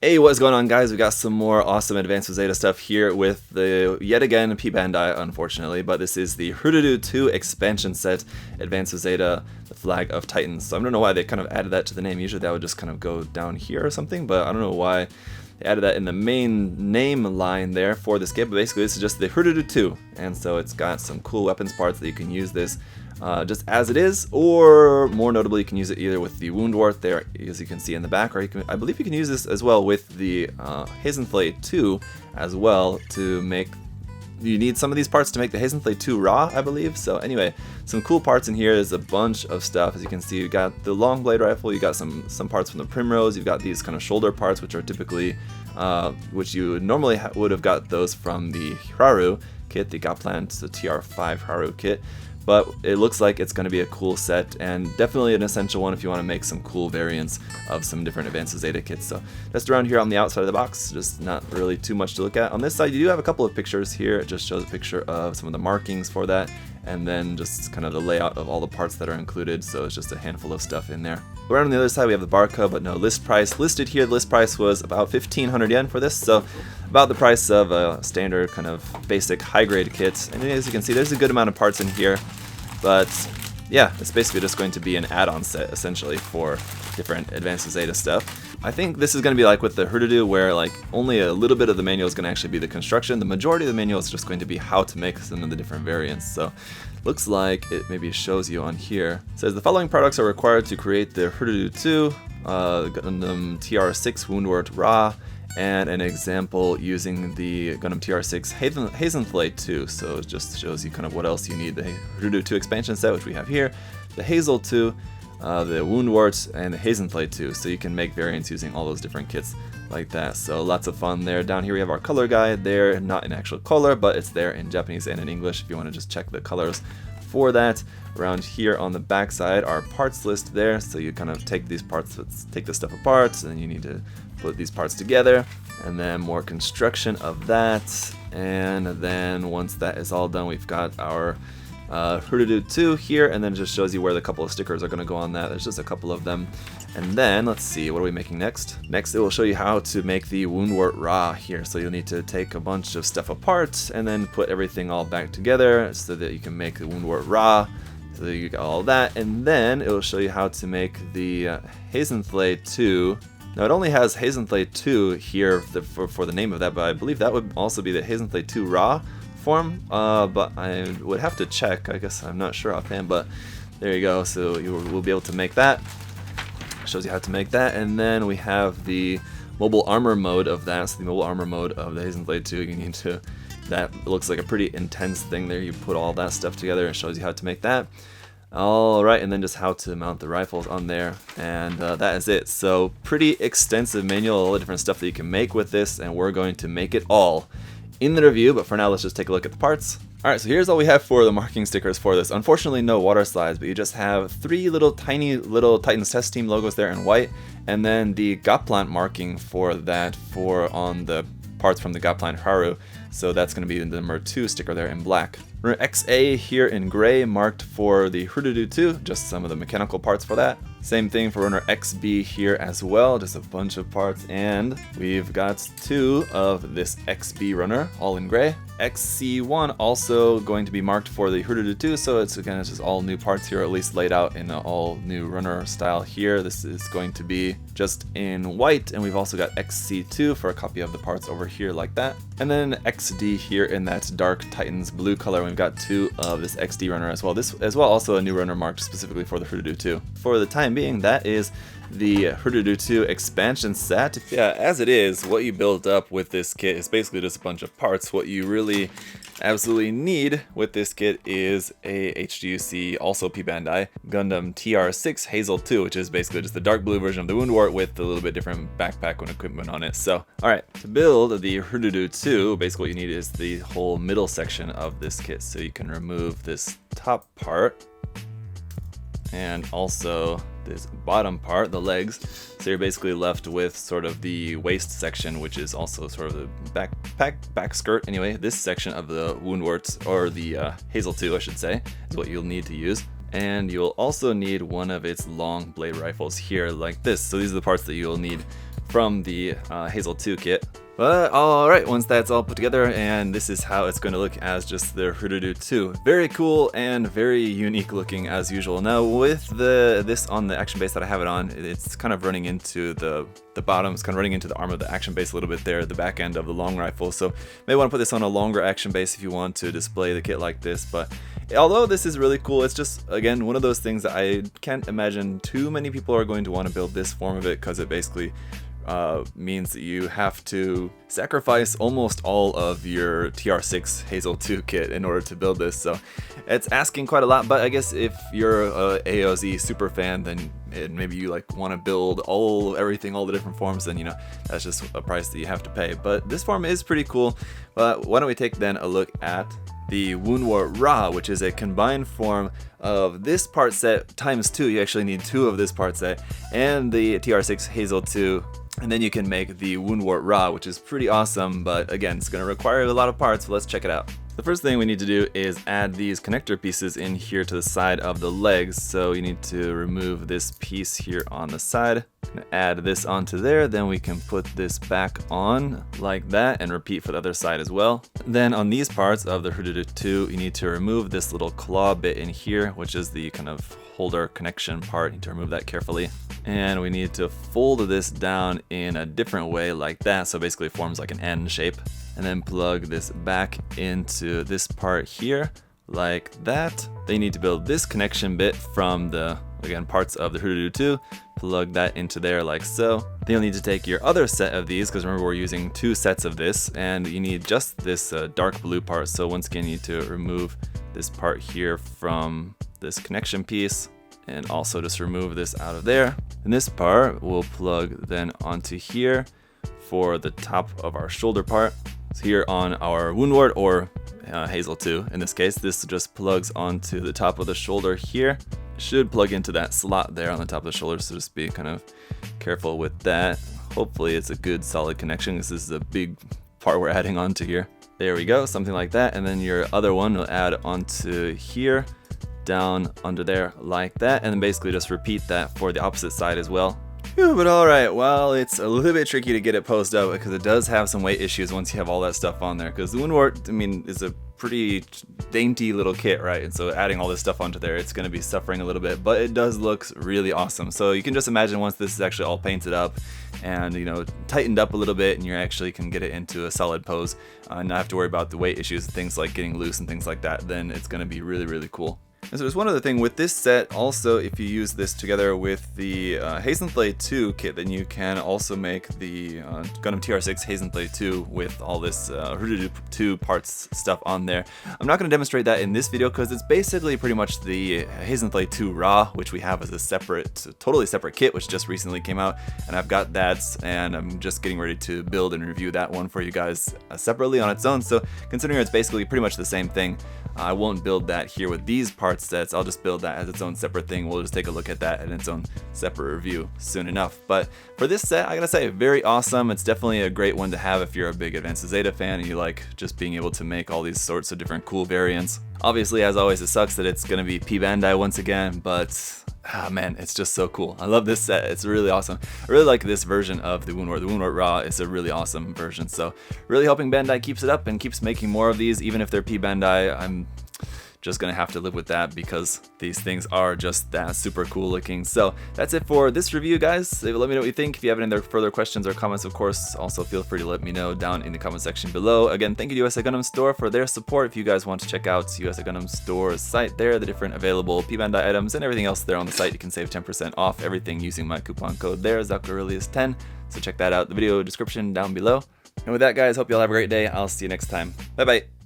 Hey, what's going on, guys? We got some more awesome Advanced with Zeta stuff here with the, yet again, P-Bandai, unfortunately, but this is the Hrududu II Expansion Set, Advanced with Zeta, the Flag of Titans. So I don't know why they kind of added that to the name. Usually that would just kind of go down here or something, but I don't know why they added that in the main name line there for this kit. But basically this is just the Hrududu II, and so it's got some cool weapons parts that you can use this just as it is, or more notably you can use it either with the Woundwort there, as you can see in the back, or you can, I believe you can use this as well with the Haze'n-thley II as well to make, you need some of these parts to make the Haze'n-thley II raw, I believe. So anyway, some cool parts in here. There's a bunch of stuff. As you can see, you got the long blade rifle, you got some parts from the Primrose, you've got these kind of shoulder parts which are typically, which you normally would have got those from the Hraru kit, the Gaplant, the TR-5 Hraru kit. But it looks like it's going to be a cool set, and definitely an essential one if you want to make some cool variants of some different Advanced Zeta kits. So just around here on the outside of the box, just not really too much to look at. On this side, you do have a couple of pictures here. It just shows a picture of some of the markings for that, and then just kind of the layout of all the parts that are included. So it's just a handful of stuff in there. Around on the other side, we have the barcode, but no list price listed here. The list price was about 1,500 yen for this, so about the price of a standard kind of basic high-grade kit. And as you can see, there's a good amount of parts in here. But yeah, it's basically just going to be an add-on set essentially for different Advanced Zeta stuff. I think this is going to be like with the Hrududu, where like only a little bit of the manual is going to actually be the construction. The majority of the manual is just going to be how to make some of the different variants. So looks like it maybe shows you on here. It says the following products are required to create the Hrududu II, Gundam TR-6 Woundwort Ra, and an example using the Gundam TR-6 Haze'n-thley II. So it just shows you kind of what else you need. The Hrududu II Expansion Set, which we have here, the Hazel II, the Woundwort, and the Haze'n-thley II. So you can make variants using all those different kits like that. So lots of fun there. Down here we have our color guide there, not in actual color, but it's there in Japanese and in English if you want to just check the colors for that. Around here on the back side, our parts list there. So you kind of take these parts, take this stuff apart, and then you need to put these parts together, and then more construction of that. And then once that is all done, we've got our Hrududu II here, and then it just shows you where the couple of stickers are going to go on that. There's just a couple of them. And then let's see, what are we making next? Next, it will show you how to make the Woundwort Ra here. So you'll need to take a bunch of stuff apart and then put everything all back together so that you can make the Woundwort Ra. So you got all that, and then it will show you how to make the Haze'n-thley II. Now it only has Haze'n-thley II here for the name of that, but I believe that would also be the Haze'n-thley II Ra form, but I would have to check. I guess I'm not sure offhand, but there you go. So you will be able to make that. Shows you how to make that, and then we have the mobile armor mode of that. So the mobile armor mode of the Haze'n-thley II, you need to, that looks like a pretty intense thing there. You put all that stuff together, and shows you how to make that. Alright, and then just how to mount the rifles on there, and that is it. So pretty extensive manual, all the different stuff that you can make with this, and we're going to make it all in the review, but for now let's just take a look at the parts. Alright, so here's all we have for the marking stickers for this. Unfortunately no water slides, but you just have three tiny little Titans Test Team logos there in white, and then the Gaplant marking for that on the parts from the Gaplant Hraru. So that's going to be the number 2 sticker there in black. Runner XA here in gray, marked for the Hrududu II, just some of the mechanical parts for that. Same thing for runner XB here as well, just a bunch of parts, and we've got 2 of this XB runner, all in gray. XC1 also going to be marked for the Hrududu II, so it's again, it's just all new parts here, at least laid out in an all new runner style here. This is going to be just in white, and we've also got XC2 for a copy of the parts over here like that. And then XD here in that dark Titans blue color. We've got 2 of this XD runner as well. This as well also a new runner marked specifically for the Hrududu II. For the time being, that is the Hrududu II Expansion Set. Yeah, as it is, what you build up with this kit is basically just a bunch of parts. What you really absolutely need with this kit is a HGUC, also P-Bandai, Gundam TR-6 Hazel II, which is basically just the dark blue version of the Woundwort with a little bit different backpack and equipment on it. So, alright, to build the Hrududu II, basically what you need is the whole middle section of this kit. So you can remove this top part, and also this bottom part, the legs. So you're basically left with sort of the waist section, which is also sort of the back skirt. Anyway, this section of the Woundwort, or the Hazel II, I should say, is what you'll need to use. And you'll also need one of its long blade rifles here like this. So these are the parts that you'll need from the Hazel II kit. But alright, once that's all put together, and this is how it's going to look as just the Hrududu II. Very cool and very unique looking as usual. Now with this on the action base that I have it on, it's kind of running into the bottom, it's kind of running into the arm of the action base a little bit there, the back end of the long rifle. So maybe want to put this on a longer action base if you want to display the kit like this. But although this is really cool, it's just, again, one of those things that I can't imagine too many people are going to want to build this form of it, because it basically means that you have to sacrifice almost all of your TR-6 Hazel II kit in order to build this. So it's asking quite a lot, but I guess if you're a AOZ super fan, then maybe you like want to build everything, all the different forms, then you know that's just a price that you have to pay. But this form is pretty cool. But why don't we take then a look at the Woundwort Ra, which is a combined form of this part set times 2. You actually need 2 of this part set, and the TR-6 Hazel II. And then you can make the Woundwort Ra, which is pretty awesome, but again, it's going to require a lot of parts, so let's check it out. The first thing we need to do is add these connector pieces in here to the side of the legs. So you need to remove this piece here on the side, add this onto there, then we can put this back on like that and repeat for the other side as well. Then on these parts of the Hrududu II, you need to remove this little claw bit in here, which is the kind of holder connection part. You need to remove that carefully. And we need to fold this down in a different way like that, so basically it forms like an N shape. And then plug this back into this part here like that. Then you need to build this connection bit from the, again, parts of the Hrududu II, plug that into there like so. Then you'll need to take your other set of these, because remember we're using 2 sets of this, and you need just this dark blue part. So once again, you need to remove this part here from this connection piece, and also just remove this out of there. And this part we'll plug then onto here for the top of our shoulder part. So here on our Woundwort, or Hazel II in this case, this just plugs onto the top of the shoulder here. It should plug into that slot there on the top of the shoulder, so just be kind of careful with that. Hopefully it's a good solid connection, because this is a big part we're adding onto here. There we go, something like that. And then your other one will add onto here, down under there like that, and then basically just repeat that for the opposite side as well. Whew, but alright, well, it's a little bit tricky to get it posed up, because it does have some weight issues once you have all that stuff on there, because the Woundwort, I mean, is a pretty dainty little kit, right? And so adding all this stuff onto there, it's going to be suffering a little bit, but it does look really awesome. So you can just imagine once this is actually all painted up and, you know, tightened up a little bit, and you actually can get it into a solid pose and not have to worry about the weight issues, things like getting loose and things like that, then it's going to be really, really cool. And so there's one other thing with this set also, if you use this together with the Haze'n-thley 2 kit, then you can also make the Gundam TR-6 Haze'n-thley 2 with all this Hrududu 2 parts stuff on there. I'm not going to demonstrate that in this video, because it's basically pretty much the Haze'n-thley 2 Ra, which we have as a separate, totally separate kit, which just recently came out, and I've got that, and I'm just getting ready to build and review that one for you guys separately on its own. So considering it's basically pretty much the same thing, I won't build that here with these parts sets. I'll just build that as its own separate thing. We'll just take a look at that in its own separate review soon enough. But for this set, I gotta say, very awesome. It's definitely a great one to have if you're a big Advanced Zeta fan and you like just being able to make all these sorts of different cool variants. Obviously, as always, it sucks that it's gonna be P-Bandai once again, but man, it's just so cool. I love this set. It's really awesome. I really like this version of the Woundwort. The Woundwort Ra is a really awesome version. So really hoping Bandai keeps it up and keeps making more of these, even if they're P-Bandai. I'm just gonna have to live with that, because these things are just that super cool looking. So that's it for this review, guys. Let me know what you think. If you have any further questions or comments, of course, also feel free to let me know down in the comment section below. Again, thank you to USA Gundam Store for their support. If you guys want to check out USA Gundam Store's site there, the different available P-Bandai items and everything else there on the site, you can save 10% off everything using my coupon code there, ZakuAurelius10. So check that out, the video description down below. And with that, guys, hope you all have a great day. I'll see you next time. Bye bye.